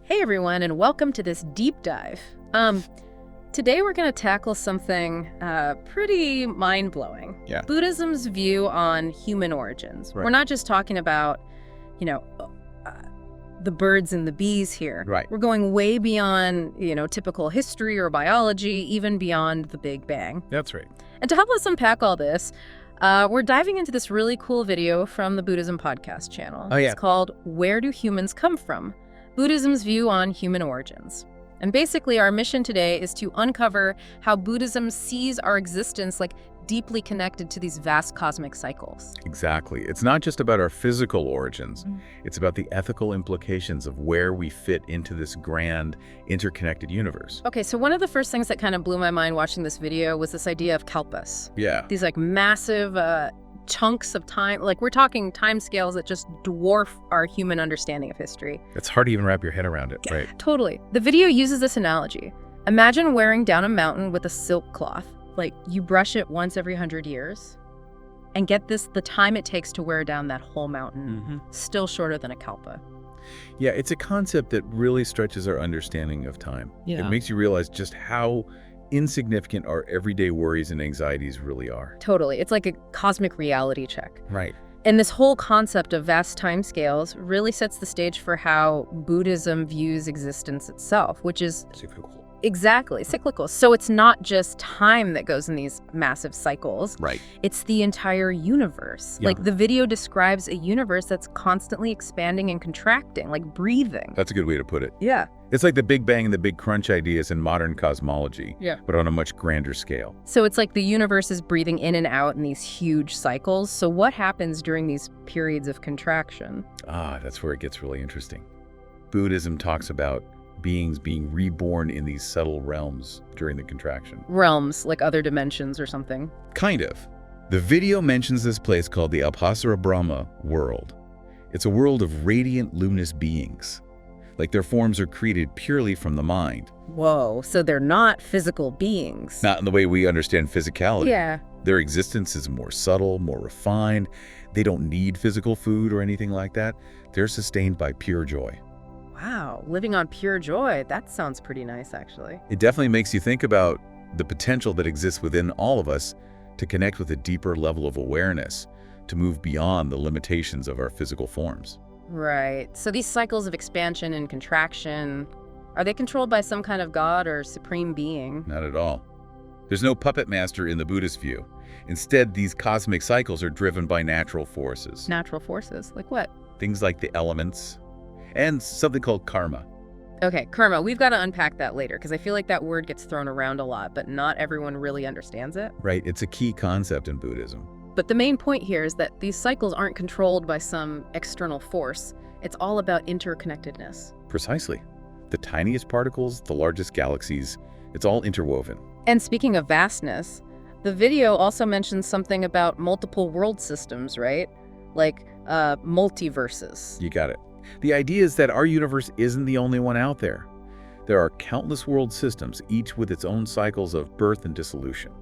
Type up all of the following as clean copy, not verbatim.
Hey everyone, and welcome to this deep dive. Today we're going to tackle something pretty mind-blowing. Yeah. Buddhism's view on human origins. Right. We're not just talking about, the birds and the bees here. Right. We're going way beyond, typical history or biology, even beyond the Big Bang. That's right. And to help us unpack all this, we're diving into this really cool video from the Buddhism podcast channel. Oh, yeah. It's called Where Do Humans Come From? Buddhism's View on Human Origins. And basically our mission today is to uncover how Buddhism sees our existence like deeply connected to these vast cosmic cycles. Exactly. It's not just about our physical origins. It's about the ethical implications of where we fit into this grand, interconnected universe. Okay, so one of the first things that kind of blew my mind watching this video was this idea of kalpas. Yeah. These like massive chunks of time, like we're talking time scales that just dwarf our human understanding of history. It's hard to even wrap your head around it, right? Totally. The video uses this analogy. Imagine wearing down a mountain with a silk cloth. Like you brush it once every 100 years. And get this, the time it takes to wear down that whole mountain, still shorter than a kalpa. Yeah, it's a concept that really stretches our understanding of time. Yeah. It makes you realize just how insignificant our everyday worries and anxieties really are. Totally. It's like a cosmic reality check. Right. And this whole concept of vast timescales really sets the stage for how Buddhism views existence itself, which is exactly cyclical. So it's not just time that goes in these massive cycles. Right. It's the entire universe. Yeah. Like the video describes a universe that's constantly expanding and contracting, like breathing. That's a good way to put it. Yeah. It's like the Big Bang and the Big Crunch ideas in modern cosmology, Yeah. but on a much grander scale. So it's like the universe is breathing in and out in these huge cycles. So what happens during these periods of contraction? That's where it gets really interesting. Buddhism talks about beings being reborn in these subtle realms during the contraction. Realms, like other dimensions or something. Kind of. The video mentions this place called the Apasara Brahma world. It's a world of radiant, luminous beings. Like their forms are created purely from the mind. Whoa, so they're not physical beings. Not in the way we understand physicality. Yeah. Their existence is more subtle, more refined. They don't need physical food or anything like that. They're sustained by pure joy. Wow, living on pure joy. That sounds pretty nice, actually. It definitely makes you think about the potential that exists within all of us to connect with a deeper level of awareness, to move beyond the limitations of our physical forms. Right. So these cycles of expansion and contraction, are they controlled by some kind of god or supreme being? Not at all. There's no puppet master in the Buddhist view. Instead, these cosmic cycles are driven by natural forces. Natural forces? Like what? Things like the elements and something called karma. Okay, karma. We've got to unpack that later because I feel like that word gets thrown around a lot, but not everyone really understands it. Right, it's a key concept in Buddhism. But the main point here is that these cycles aren't controlled by some external force. It's all about interconnectedness. Precisely. The tiniest particles, the largest galaxies, it's all interwoven. And speaking of vastness, the video also mentions something about multiple world systems, right? Like multiverses. You got it. The idea is that our universe isn't the only one out there. There are countless world systems, each with its own cycles of birth and dissolution.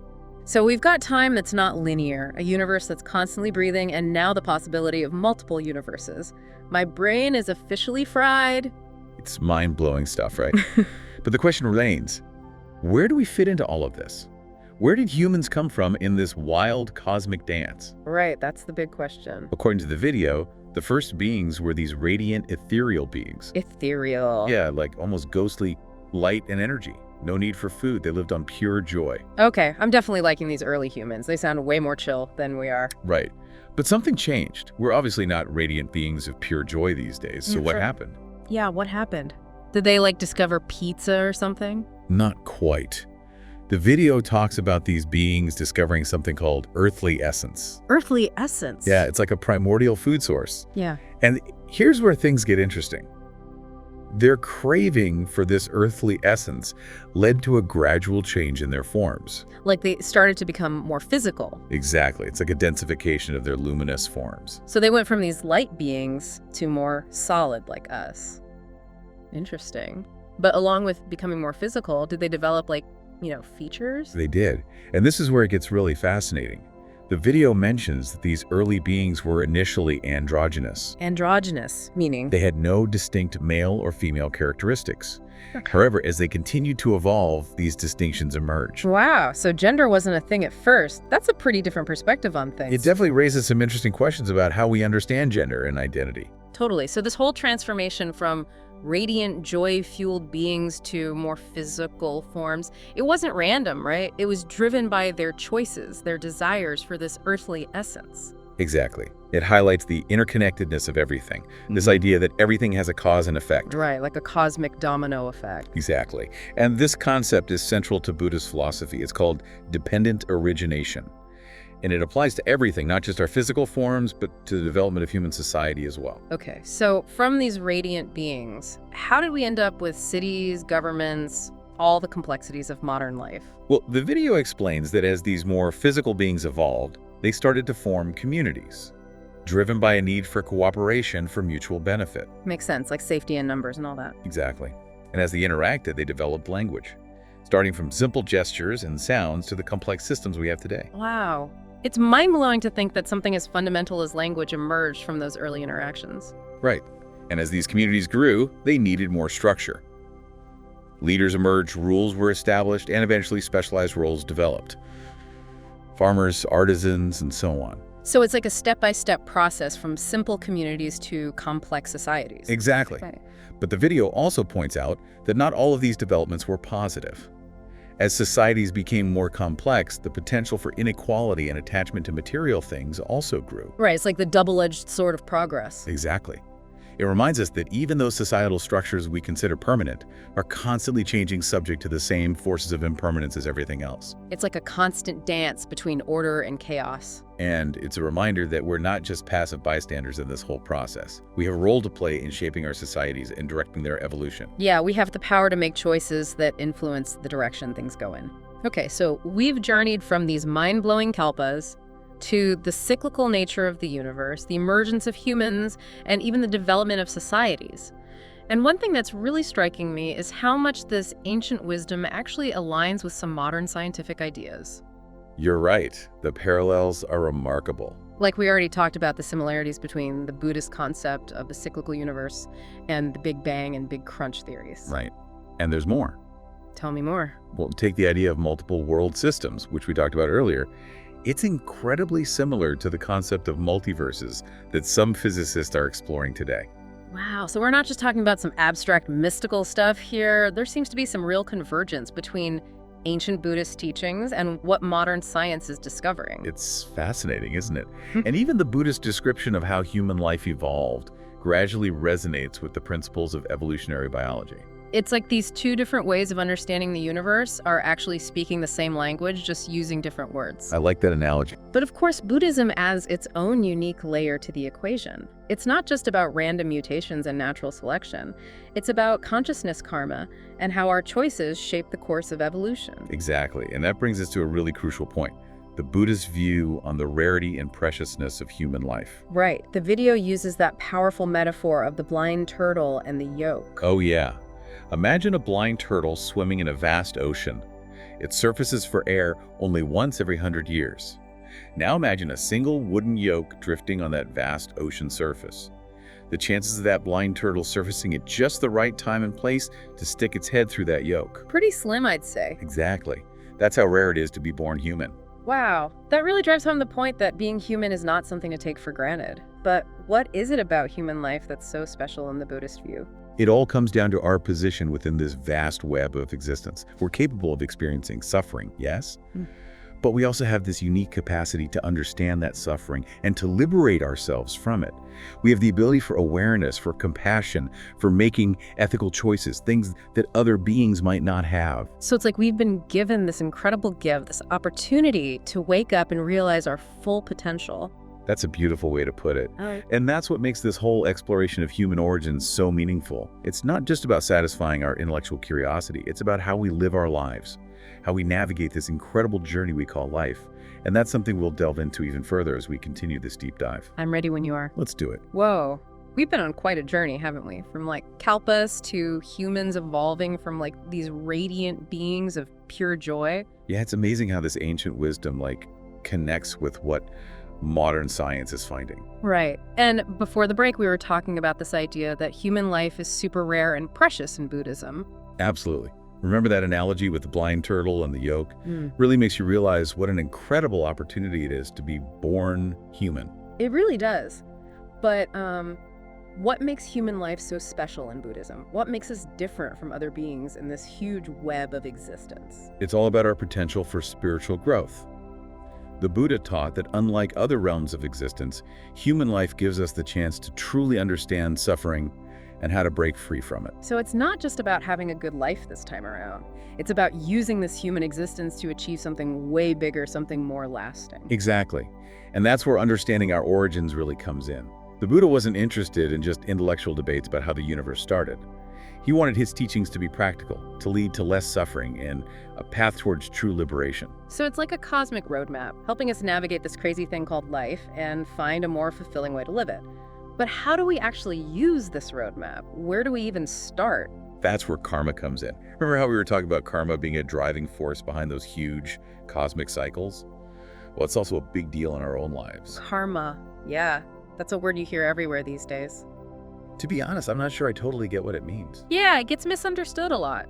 So we've got time that's not linear, a universe that's constantly breathing, and now the possibility of multiple universes. My brain is officially fried. It's mind-blowing stuff, right? But the question remains, where do we fit into all of this? Where did humans come from in this wild cosmic dance? Right, that's the big question. According to the video, the first beings were these radiant, ethereal beings. Ethereal. Yeah, like almost ghostly light and energy. No need for food. They lived on pure joy. Okay, I'm definitely liking these early humans. They sound way more chill than we are. Right. But something changed. We're obviously not radiant beings of pure joy these days. So what happened? Yeah, what happened? Did they discover pizza or something? Not quite. The video talks about these beings discovering something called earthly essence. Earthly essence? Yeah, it's like a primordial food source. Yeah. And here's where things get interesting. Their craving for this earthly essence led to a gradual change in their forms. Like they started to become more physical. Exactly. It's like a densification of their luminous forms. So they went from these light beings to more solid like us. Interesting. But along with becoming more physical, did they develop features? They did. And this is where it gets really fascinating. The video mentions that these early beings were initially androgynous. Androgynous, meaning? They had no distinct male or female characteristics. However, as they continued to evolve, these distinctions emerged. Wow, so gender wasn't a thing at first. That's a pretty different perspective on things. It definitely raises some interesting questions about how we understand gender and identity. Totally. So this whole transformation from radiant, joy-fueled beings to more physical forms, it wasn't random, right? It was driven by their choices, their desires for this earthly essence. Exactly. It highlights the interconnectedness of everything, this idea that everything has a cause and effect. Right, like a cosmic domino effect. Exactly. And this concept is central to Buddhist philosophy. It's called dependent origination. And it applies to everything, not just our physical forms, but to the development of human society as well. Okay, so from these radiant beings, how did we end up with cities, governments, all the complexities of modern life? Well, the video explains that as these more physical beings evolved, they started to form communities, driven by a need for cooperation for mutual benefit. Makes sense, like safety in numbers and all that. Exactly. And as they interacted, they developed language, starting from simple gestures and sounds to the complex systems we have today. Wow. It's mind-blowing to think that something as fundamental as language emerged from those early interactions. Right. And as these communities grew, they needed more structure. Leaders emerged, rules were established, and eventually specialized roles developed. Farmers, artisans, and so on. So it's like a step-by-step process from simple communities to complex societies. Exactly. Okay. But the video also points out that not all of these developments were positive. As societies became more complex, the potential for inequality and attachment to material things also grew. Right, it's like the double-edged sword of progress. Exactly. It reminds us that even those societal structures we consider permanent are constantly changing, subject to the same forces of impermanence as everything else. It's like a constant dance between order and chaos. And it's a reminder that we're not just passive bystanders in this whole process. We have a role to play in shaping our societies and directing their evolution. Yeah, we have the power to make choices that influence the direction things go in. Okay, so we've journeyed from these mind-blowing kalpas to the cyclical nature of the universe, the emergence of humans, and even the development of societies. And one thing that's really striking me is how much this ancient wisdom actually aligns with some modern scientific ideas. You're right. The parallels are remarkable. Like we already talked about the similarities between the Buddhist concept of the cyclical universe and the Big Bang and Big Crunch theories. Right. And there's more. Tell me more. Well, take the idea of multiple world systems, which we talked about earlier. It's incredibly similar to the concept of multiverses that some physicists are exploring today. Wow, so we're not just talking about some abstract mystical stuff here. There seems to be some real convergence between ancient Buddhist teachings and what modern science is discovering. It's fascinating, isn't it? And even the Buddhist description of how human life evolved gradually resonates with the principles of evolutionary biology. It's like these two different ways of understanding the universe are actually speaking the same language, just using different words. I like that analogy. But of course, Buddhism adds its own unique layer to the equation. It's not just about random mutations and natural selection. It's about consciousness karma and how our choices shape the course of evolution. Exactly. And that brings us to a really crucial point. The Buddhist view on the rarity and preciousness of human life. Right. The video uses that powerful metaphor of the blind turtle and the yoke. Oh yeah. Imagine a blind turtle swimming in a vast ocean. It surfaces for air only once every 100 years. Now imagine a single wooden yoke drifting on that vast ocean surface. The chances of that blind turtle surfacing at just the right time and place to stick its head through that yoke. Pretty slim, I'd say. Exactly. That's how rare it is to be born human. Wow, that really drives home the point that being human is not something to take for granted. But what is it about human life that's so special in the Buddhist view? It all comes down to our position within this vast web of existence. We're capable of experiencing suffering, yes? But we also have this unique capacity to understand that suffering and to liberate ourselves from it. We have the ability for awareness, for compassion, for making ethical choices, things that other beings might not have. So it's like we've been given this incredible gift, this opportunity to wake up and realize our full potential. That's a beautiful way to put it. Oh. And that's what makes this whole exploration of human origins so meaningful. It's not just about satisfying our intellectual curiosity. It's about how we live our lives, how we navigate this incredible journey we call life. And that's something we'll delve into even further as we continue this deep dive. I'm ready when you are. Let's do it. Whoa. We've been on quite a journey, haven't we? From like kalpas to humans evolving from like these radiant beings of pure joy. Yeah, it's amazing how this ancient wisdom connects with what modern science is finding. Right. And before the break, we were talking about this idea that human life is super rare and precious in Buddhism. Absolutely. Remember that analogy with the blind turtle and the yolk? Really makes you realize what an incredible opportunity it is to be born human. It really does. But what makes human life so special in Buddhism? What makes us different from other beings in this huge web of existence? It's all about our potential for spiritual growth. The Buddha taught that unlike other realms of existence, human life gives us the chance to truly understand suffering and how to break free from it. So it's not just about having a good life this time around. It's about using this human existence to achieve something way bigger, something more lasting. Exactly. And that's where understanding our origins really comes in. The Buddha wasn't interested in just intellectual debates about how the universe started. He wanted his teachings to be practical, to lead to less suffering and a path towards true liberation. So it's like a cosmic roadmap, helping us navigate this crazy thing called life and find a more fulfilling way to live it. But how do we actually use this roadmap? Where do we even start? That's where karma comes in. Remember how we were talking about karma being a driving force behind those huge cosmic cycles? Well, it's also a big deal in our own lives. Karma. Yeah, that's a word you hear everywhere these days. To be honest, I'm not sure I totally get what it means. Yeah, it gets misunderstood a lot.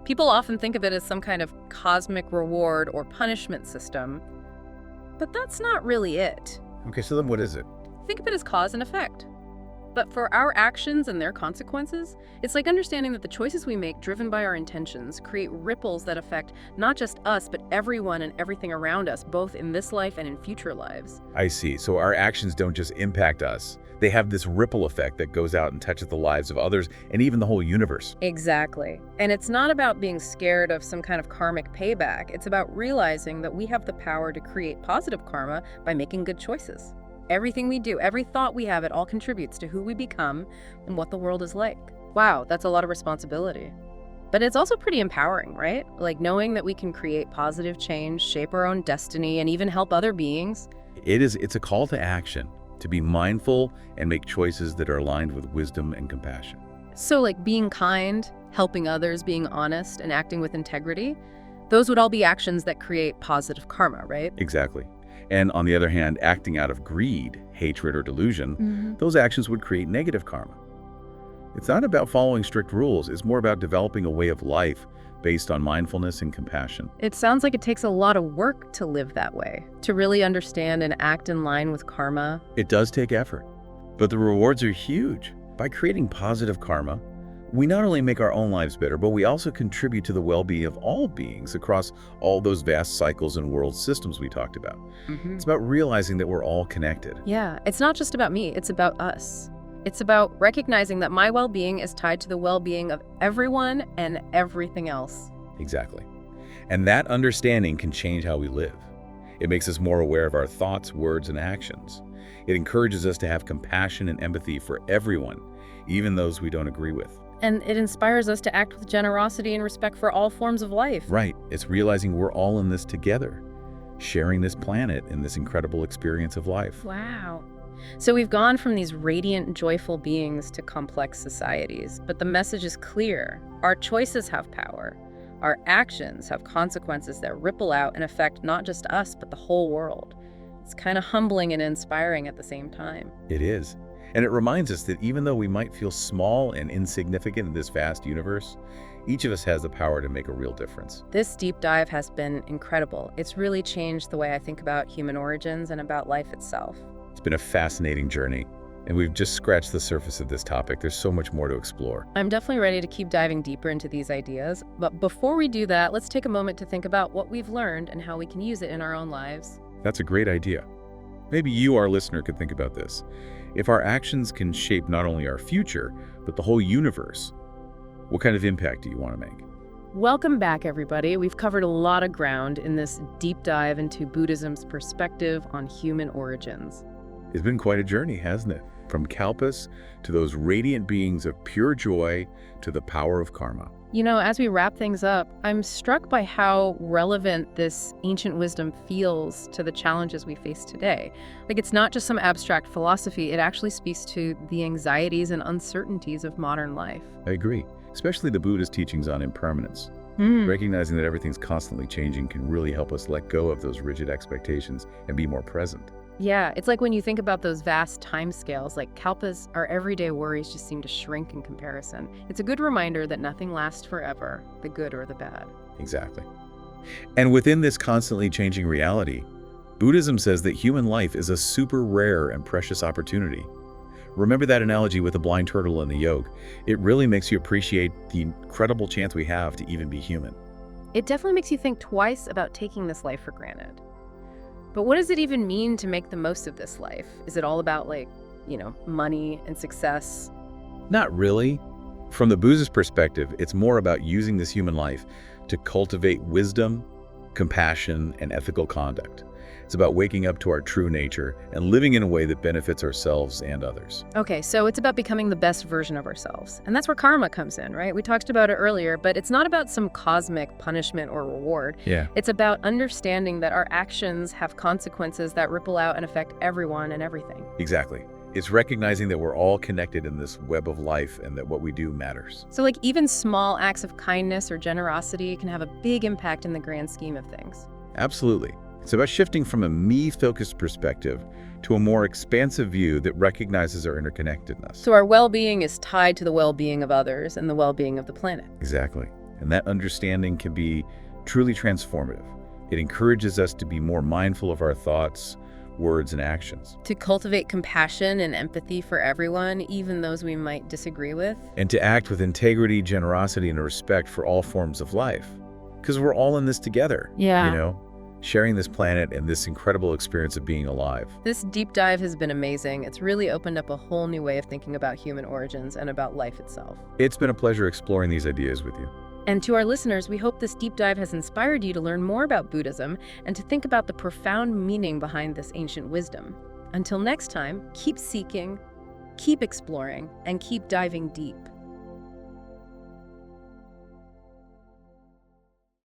People often think of it as some kind of cosmic reward or punishment system, but that's not really it. Okay, so then what is it? Think of it as cause and effect. But for our actions and their consequences, it's like understanding that the choices we make, driven by our intentions, create ripples that affect not just us, but everyone and everything around us, both in this life and in future lives. I see. So our actions don't just impact us. They have this ripple effect that goes out and touches the lives of others and even the whole universe. Exactly. And it's not about being scared of some kind of karmic payback. It's about realizing that we have the power to create positive karma by making good choices. Everything we do, every thought we have, it all contributes to who we become and what the world is like. Wow, that's a lot of responsibility. But it's also pretty empowering, right? Like knowing that we can create positive change, shape our own destiny, and even help other beings. It's a call to action, to be mindful and make choices that are aligned with wisdom and compassion. So like being kind, helping others, being honest, and acting with integrity, those would all be actions that create positive karma, right? Exactly. And on the other hand, acting out of greed, hatred, or delusion, those actions would create negative karma. It's not about following strict rules. It's more about developing a way of life based on mindfulness and compassion. It sounds like it takes a lot of work to live that way, to really understand and act in line with karma. It does take effort, but the rewards are huge. By creating positive karma, we not only make our own lives better, but we also contribute to the well-being of all beings across all those vast cycles and world systems we talked about. It's about realizing that we're all connected. Yeah, it's not just about me, it's about us. It's about recognizing that my well-being is tied to the well-being of everyone and everything else. Exactly. And that understanding can change how we live. It makes us more aware of our thoughts, words, and actions. It encourages us to have compassion and empathy for everyone, even those we don't agree with. And it inspires us to act with generosity and respect for all forms of life. Right. It's realizing we're all in this together, sharing this planet in this incredible experience of life. Wow. So we've gone from these radiant, joyful beings to complex societies, but the message is clear. Our choices have power. Our actions have consequences that ripple out and affect not just us, but the whole world. It's kind of humbling and inspiring at the same time. It is. And it reminds us that even though we might feel small and insignificant in this vast universe, each of us has the power to make a real difference. This deep dive has been incredible. It's really changed the way I think about human origins and about life itself. It's been a fascinating journey, and we've just scratched the surface of this topic. There's so much more to explore. I'm definitely ready to keep diving deeper into these ideas, but before we do that, let's take a moment to think about what we've learned and how we can use it in our own lives. That's a great idea. Maybe you, our listener, could think about this. If our actions can shape not only our future, but the whole universe, what kind of impact do you want to make? Welcome back, everybody. We've covered a lot of ground in this deep dive into Buddhism's perspective on human origins. It's been quite a journey, hasn't it? From Kalpas to those radiant beings of pure joy to the power of karma. You know, as we wrap things up, I'm struck by how relevant this ancient wisdom feels to the challenges we face today. Like, it's not just some abstract philosophy, it actually speaks to the anxieties and uncertainties of modern life. I agree, especially the Buddha's teachings on impermanence. Hmm. Recognizing that everything's constantly changing can really help us let go of those rigid expectations and be more present. Yeah, it's like when you think about those vast time scales, like kalpas, our everyday worries just seem to shrink in comparison. It's a good reminder that nothing lasts forever, the good or the bad. Exactly. And within this constantly changing reality, Buddhism says that human life is a super rare and precious opportunity. Remember that analogy with the blind turtle and the yolk. It really makes you appreciate the incredible chance we have to even be human. It definitely makes you think twice about taking this life for granted. But what does it even mean to make the most of this life? Is it all about, like, money and success? Not really. From the Buddhist perspective, it's more about using this human life to cultivate wisdom, compassion, and ethical conduct. It's about waking up to our true nature and living in a way that benefits ourselves and others. Okay, so it's about becoming the best version of ourselves. And that's where karma comes in, right? We talked about it earlier, but it's not about some cosmic punishment or reward. Yeah. It's about understanding that our actions have consequences that ripple out and affect everyone and everything. Exactly. It's recognizing that we're all connected in this web of life and that what we do matters. So, like, even small acts of kindness or generosity can have a big impact in the grand scheme of things. Absolutely. It's about shifting from a me-focused perspective to a more expansive view that recognizes our interconnectedness. So our well-being is tied to the well-being of others and the well-being of the planet. Exactly. And that understanding can be truly transformative. It encourages us to be more mindful of our thoughts, words, and actions. To cultivate compassion and empathy for everyone, even those we might disagree with. And to act with integrity, generosity, and respect for all forms of life. Because we're all in this together. Yeah. Sharing this planet and this incredible experience of being alive. This deep dive has been amazing. It's really opened up a whole new way of thinking about human origins and about life itself. It's been a pleasure exploring these ideas with you. And to our listeners, we hope this deep dive has inspired you to learn more about Buddhism and to think about the profound meaning behind this ancient wisdom. Until next time, keep seeking, keep exploring, and keep diving deep.